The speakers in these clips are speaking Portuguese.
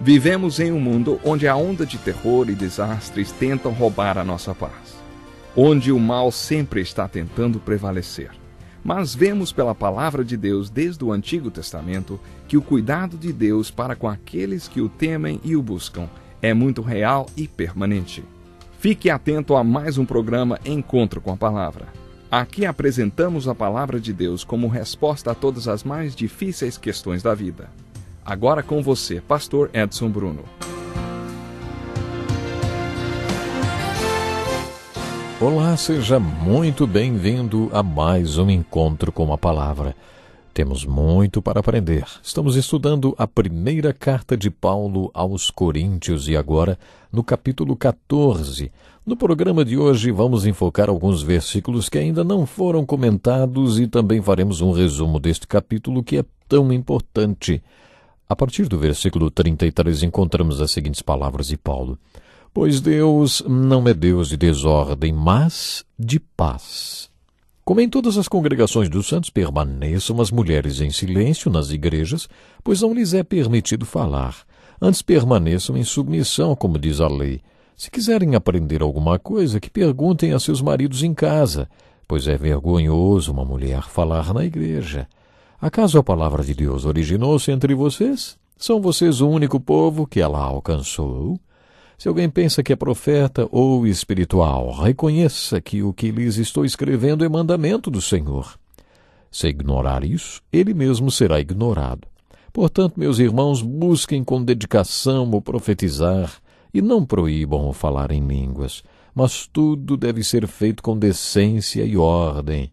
Vivemos em um mundo onde a onda de terror e desastres tentam roubar a nossa paz, onde o mal sempre está tentando prevalecer. Mas vemos pela palavra de Deus desde o Antigo Testamento que o cuidado de Deus para com aqueles que o temem e o buscam é muito real e permanente. Fique atento a mais um programa Encontro com a Palavra. Aqui apresentamos a palavra de Deus como resposta a todas as mais difíceis questões da vida. Agora com você, Pastor Edson Bruno. Olá, seja muito bem-vindo a mais um Encontro com a Palavra. Temos muito para aprender. Estamos estudando a primeira carta de Paulo aos Coríntios e agora no capítulo 14. No programa de hoje vamos enfocar alguns versículos que ainda não foram comentados e também faremos um resumo deste capítulo que é tão importante. A partir do versículo 33 encontramos as seguintes palavras de Paulo: Pois Deus não é Deus de desordem, mas de paz. Como em todas as congregações dos santos, permaneçam as mulheres em silêncio nas igrejas, pois não lhes é permitido falar. Antes permaneçam em submissão, como diz a lei. Se quiserem aprender alguma coisa, que perguntem a seus maridos em casa, pois é vergonhoso uma mulher falar na igreja. Acaso a palavra de Deus originou-se entre vocês? São vocês o único povo que ela alcançou? Se alguém pensa que é profeta ou espiritual, reconheça que o que lhes estou escrevendo é mandamento do Senhor. Se ignorar isso, ele mesmo será ignorado. Portanto, meus irmãos, busquem com dedicação o profetizar e não proíbam o falar em línguas, mas tudo deve ser feito com decência e ordem.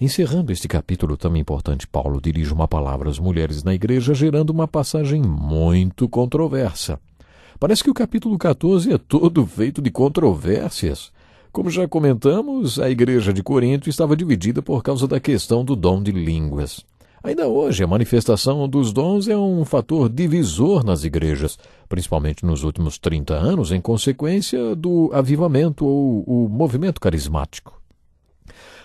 Encerrando este capítulo tão importante, Paulo dirige uma palavra às mulheres na igreja, gerando uma passagem muito controversa. Parece que o capítulo 14 é todo feito de controvérsias. Como já comentamos, a igreja de Corinto estava dividida por causa da questão do dom de línguas. Ainda hoje, a manifestação dos dons é um fator divisor nas igrejas, principalmente nos últimos 30 anos, em consequência do avivamento ou o movimento carismático.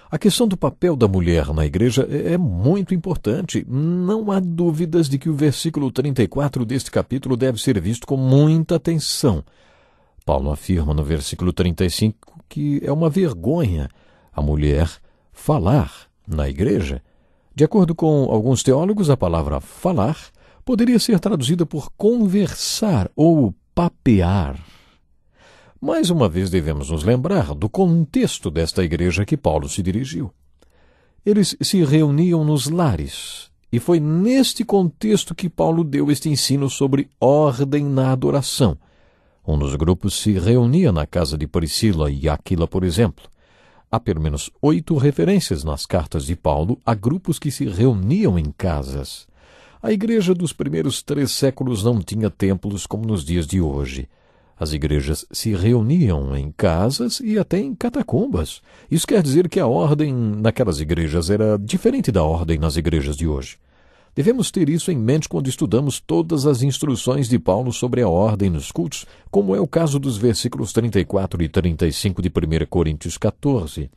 A questão do papel da mulher na igreja é muito importante. Não há dúvidas de que o versículo 34 deste capítulo deve ser visto com muita atenção. Paulo afirma no versículo 35 que é uma vergonha a mulher falar na igreja. De acordo com alguns teólogos, a palavra falar poderia ser traduzida por conversar ou papear. Mais uma vez devemos nos lembrar do contexto desta igreja que Paulo se dirigiu. Eles se reuniam nos lares, e foi neste contexto que Paulo deu este ensino sobre ordem na adoração. Um dos grupos se reunia na casa de Priscila e Aquila, por exemplo. Há pelo menos 8 referências nas cartas de Paulo a grupos que se reuniam em casas. A igreja dos primeiros 3 séculos não tinha templos como nos dias de hoje. As igrejas se reuniam em casas e até em catacumbas. Isso quer dizer que a ordem naquelas igrejas era diferente da ordem nas igrejas de hoje. Devemos ter isso em mente quando estudamos todas as instruções de Paulo sobre a ordem nos cultos, como é o caso dos versículos 34 e 35 de 1 Coríntios 14.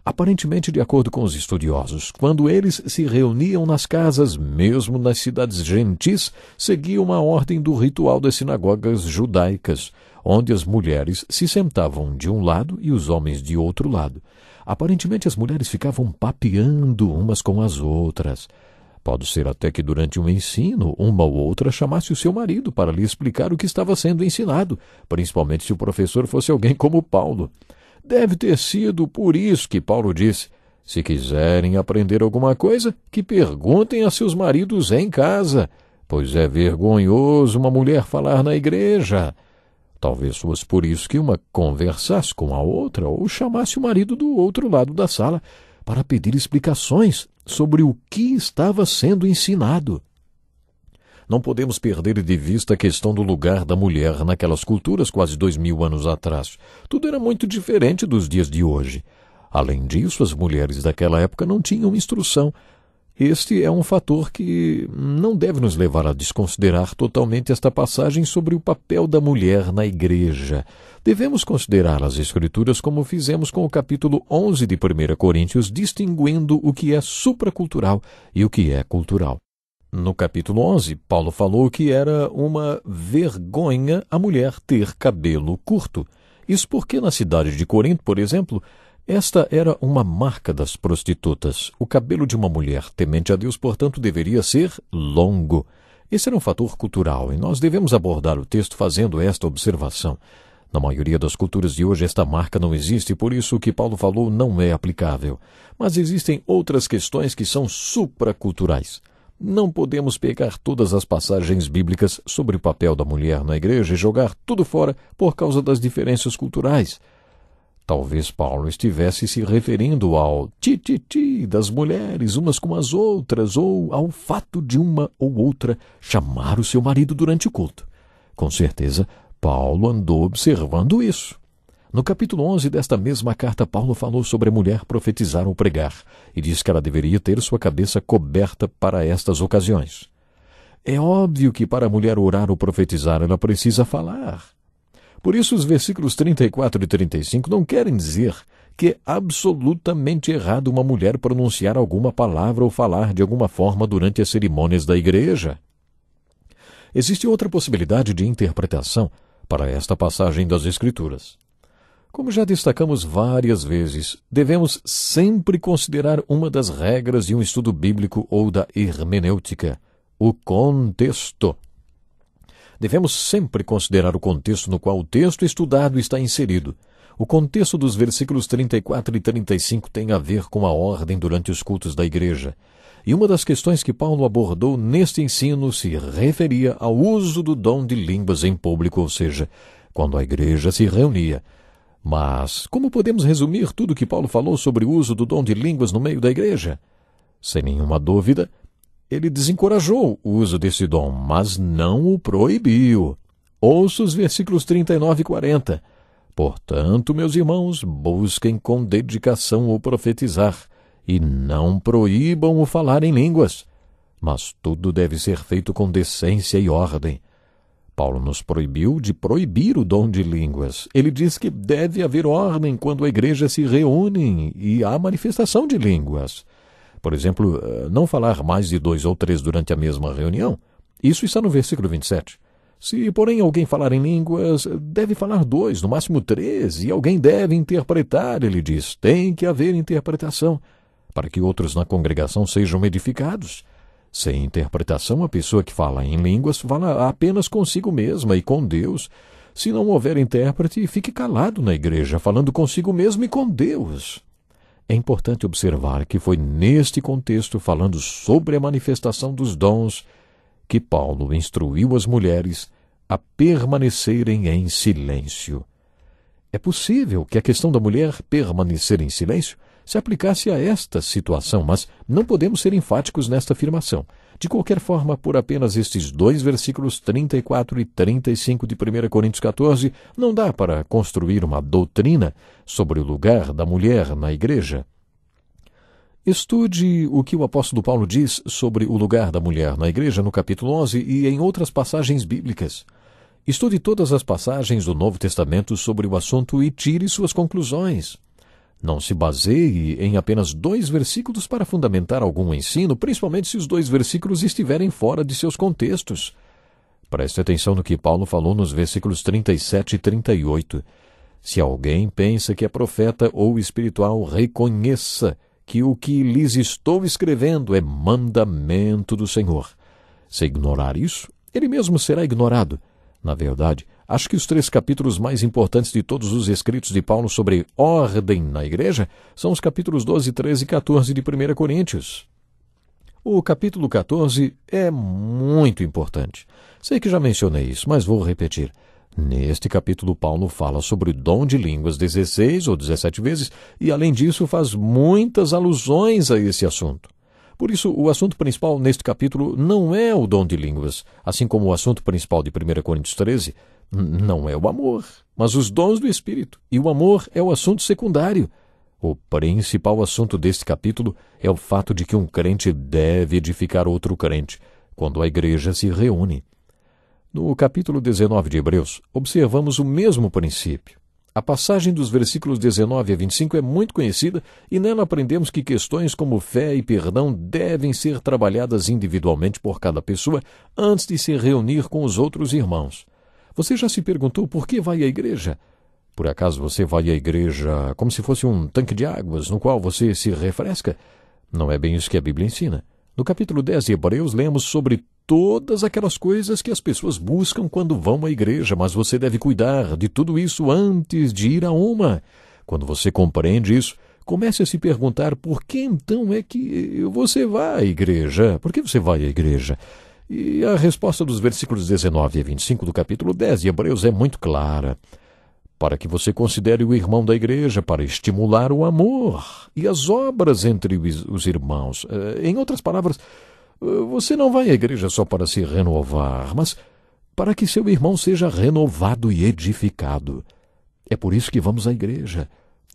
Aparentemente, de acordo com os estudiosos, quando eles se reuniam nas casas, mesmo nas cidades gentis, seguiam a ordem do ritual das sinagogas judaicas, onde as mulheres se sentavam de um lado e os homens de outro lado. Aparentemente, as mulheres ficavam papeando umas com as outras. Pode ser até que durante um ensino, uma ou outra chamasse o seu marido para lhe explicar o que estava sendo ensinado, principalmente se o professor fosse alguém como Paulo. Deve ter sido por isso que Paulo disse: se quiserem aprender alguma coisa, que perguntem a seus maridos em casa, pois é vergonhoso uma mulher falar na igreja. Talvez fosse por isso que uma conversasse com a outra ou chamasse o marido do outro lado da sala para pedir explicações sobre o que estava sendo ensinado. Não podemos perder de vista a questão do lugar da mulher naquelas culturas quase 2000 anos atrás. Tudo era muito diferente dos dias de hoje. Além disso, as mulheres daquela época não tinham instrução. Este é um fator que não deve nos levar a desconsiderar totalmente esta passagem sobre o papel da mulher na igreja. Devemos considerar as Escrituras como fizemos com o capítulo 11 de 1 Coríntios, distinguindo o que é supracultural e o que é cultural. No capítulo 11, Paulo falou que era uma vergonha a mulher ter cabelo curto. Isso porque na cidade de Corinto, por exemplo, esta era uma marca das prostitutas. O cabelo de uma mulher temente a Deus, portanto, deveria ser longo. Esse era um fator cultural e nós devemos abordar o texto fazendo esta observação. Na maioria das culturas de hoje, esta marca não existe, por isso o que Paulo falou não é aplicável. Mas existem outras questões que são supraculturais. Não podemos pegar todas as passagens bíblicas sobre o papel da mulher na igreja e jogar tudo fora por causa das diferenças culturais. Talvez Paulo estivesse se referindo ao ti-ti-ti das mulheres umas com as outras, ou ao fato de uma ou outra chamar o seu marido durante o culto. Com certeza, Paulo andou observando isso. No capítulo 11 desta mesma carta, Paulo falou sobre a mulher profetizar ou pregar, e diz que ela deveria ter sua cabeça coberta para estas ocasiões. É óbvio que para a mulher orar ou profetizar, ela precisa falar. Por isso, os versículos 34 e 35 não querem dizer que é absolutamente errado uma mulher pronunciar alguma palavra ou falar de alguma forma durante as cerimônias da igreja. Existe outra possibilidade de interpretação para esta passagem das Escrituras. Como já destacamos várias vezes, devemos sempre considerar uma das regras de um estudo bíblico ou da hermenêutica: o contexto. Devemos sempre considerar o contexto no qual o texto estudado está inserido. O contexto dos versículos 34 e 35 tem a ver com a ordem durante os cultos da igreja. E uma das questões que Paulo abordou neste ensino se referia ao uso do dom de línguas em público, ou seja, quando a igreja se reunia. Mas como podemos resumir tudo o que Paulo falou sobre o uso do dom de línguas no meio da igreja? Sem nenhuma dúvida, ele desencorajou o uso desse dom, mas não o proibiu. Ouça os versículos 39 e 40. Portanto, meus irmãos, busquem com dedicação o profetizar, e não proíbam o falar em línguas. Mas tudo deve ser feito com decência e ordem. Paulo nos proibiu de proibir o dom de línguas. Ele diz que deve haver ordem quando a igreja se reúne e há manifestação de línguas. Por exemplo, não falar mais de 2 ou 3 durante a mesma reunião. Isso está no versículo 27. Se, porém, alguém falar em línguas, deve falar 2, no máximo 3, e alguém deve interpretar, ele diz. Tem que haver interpretação, para que outros na congregação sejam edificados. Sem interpretação, a pessoa que fala em línguas fala apenas consigo mesma e com Deus. Se não houver intérprete, fique calado na igreja, falando consigo mesmo e com Deus. É importante observar que foi neste contexto, falando sobre a manifestação dos dons, que Paulo instruiu as mulheres a permanecerem em silêncio. É possível que a questão da mulher permanecer em silêncio se aplicasse a esta situação, mas não podemos ser enfáticos nesta afirmação. De qualquer forma, por apenas estes 2 versículos 34 e 35 de 1 Coríntios 14, não dá para construir uma doutrina sobre o lugar da mulher na igreja. Estude o que o apóstolo Paulo diz sobre o lugar da mulher na igreja no capítulo 11 e em outras passagens bíblicas. Estude todas as passagens do Novo Testamento sobre o assunto e tire suas conclusões. Não se baseie em apenas 2 versículos para fundamentar algum ensino, principalmente se os 2 versículos estiverem fora de seus contextos. Preste atenção no que Paulo falou nos versículos 37 e 38. Se alguém pensa que é profeta ou espiritual, reconheça que o que lhes estou escrevendo é mandamento do Senhor. Se ignorar isso, ele mesmo será ignorado. Na verdade, acho que os 3 capítulos mais importantes de todos os escritos de Paulo sobre ordem na igreja são os capítulos 12, 13 e 14 de 1 Coríntios. O capítulo 14 é muito importante. Sei que já mencionei isso, mas vou repetir. Neste capítulo, Paulo fala sobre o dom de línguas 16 ou 17 vezes e, além disso, faz muitas alusões a esse assunto. Por isso, o assunto principal neste capítulo não é o dom de línguas, assim como o assunto principal de 1 Coríntios 13 não é o amor, mas os dons do Espírito, e o amor é o assunto secundário. O principal assunto deste capítulo é o fato de que um crente deve edificar outro crente quando a igreja se reúne. No capítulo 19 de Hebreus, observamos o mesmo princípio. A passagem dos versículos 19 a 25 é muito conhecida e nela aprendemos que questões como fé e perdão devem ser trabalhadas individualmente por cada pessoa antes de se reunir com os outros irmãos. Você já se perguntou por que vai à igreja? Por acaso você vai à igreja como se fosse um tanque de águas no qual você se refresca? Não é bem isso que a Bíblia ensina. No capítulo 10 de Hebreus, lemos sobre todas aquelas coisas que as pessoas buscam quando vão à igreja, mas você deve cuidar de tudo isso antes de ir a uma. Quando você compreende isso, comece a se perguntar por que então é que você vai à igreja? Por que você vai à igreja? E a resposta dos versículos 19 a 25 do capítulo 10 de Hebreus é muito clara. Para que você considere o irmão da igreja, para estimular o amor e as obras entre os irmãos. Em outras palavras, você não vai à igreja só para se renovar, mas para que seu irmão seja renovado e edificado. É por isso que vamos à igreja.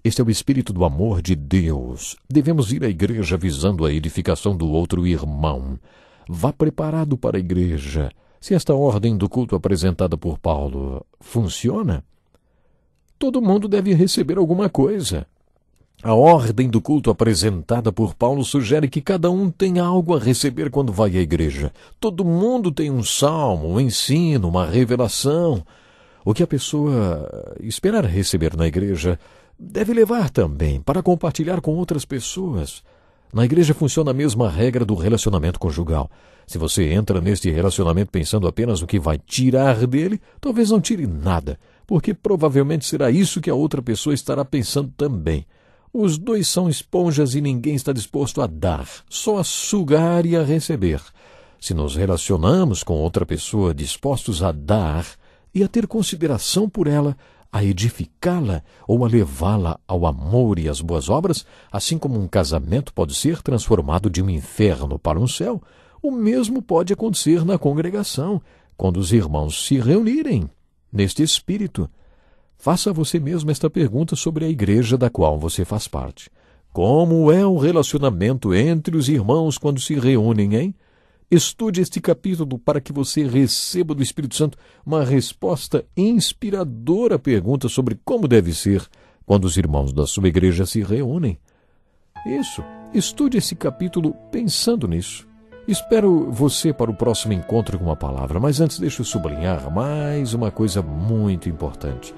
Este é o espírito do amor de Deus. Devemos ir à igreja visando a edificação do outro irmão. Vá preparado para a igreja. Se esta ordem do culto apresentada por Paulo funciona, todo mundo deve receber alguma coisa. A ordem do culto apresentada por Paulo sugere que cada um tem algo a receber quando vai à igreja. Todo mundo tem um salmo, um ensino, uma revelação. O que a pessoa esperar receber na igreja deve levar também para compartilhar com outras pessoas. Na igreja funciona a mesma regra do relacionamento conjugal. Se você entra neste relacionamento pensando apenas no que vai tirar dele, talvez não tire nada, porque provavelmente será isso que a outra pessoa estará pensando também. Os dois são esponjas e ninguém está disposto a dar, só a sugar e a receber. Se nos relacionamos com outra pessoa dispostos a dar e a ter consideração por ela, a edificá-la ou a levá-la ao amor e às boas obras, assim como um casamento pode ser transformado de um inferno para um céu, o mesmo pode acontecer na congregação, quando os irmãos se reunirem neste espírito. Faça a você mesmo esta pergunta sobre a igreja da qual você faz parte. Como é o relacionamento entre os irmãos quando se reúnem, hein? Estude este capítulo para que você receba do Espírito Santo uma resposta inspiradora à pergunta sobre como deve ser quando os irmãos da sua igreja se reúnem. Isso, estude esse capítulo pensando nisso. Espero você para o próximo encontro com a palavra, mas antes deixe eu sublinhar mais uma coisa muito importante.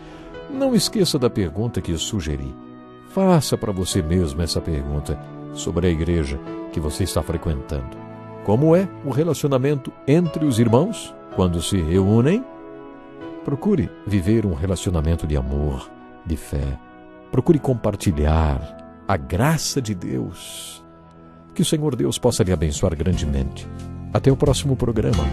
Não esqueça da pergunta que eu sugeri. Faça para você mesmo essa pergunta sobre a igreja que você está frequentando. Como é o relacionamento entre os irmãos quando se reúnem? Procure viver um relacionamento de amor, de fé. Procure compartilhar a graça de Deus. Que o Senhor Deus possa lhe abençoar grandemente. Até o próximo programa.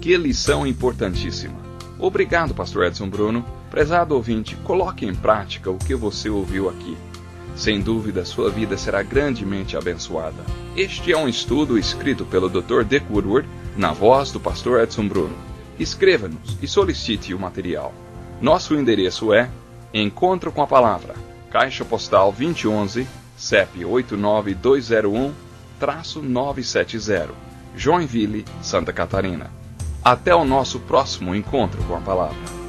Que lição importantíssima. Obrigado, Pastor Edson Bruno. Prezado ouvinte, coloque em prática o que você ouviu aqui. Sem dúvida, sua vida será grandemente abençoada. Este é um estudo escrito pelo Dr. Dick Woodward, na voz do Pastor Edson Bruno. Escreva-nos e solicite o material. Nosso endereço é Encontro com a Palavra, Caixa Postal 2011, CEP 89201-970, Joinville, Santa Catarina. Até o nosso próximo encontro com a Palavra.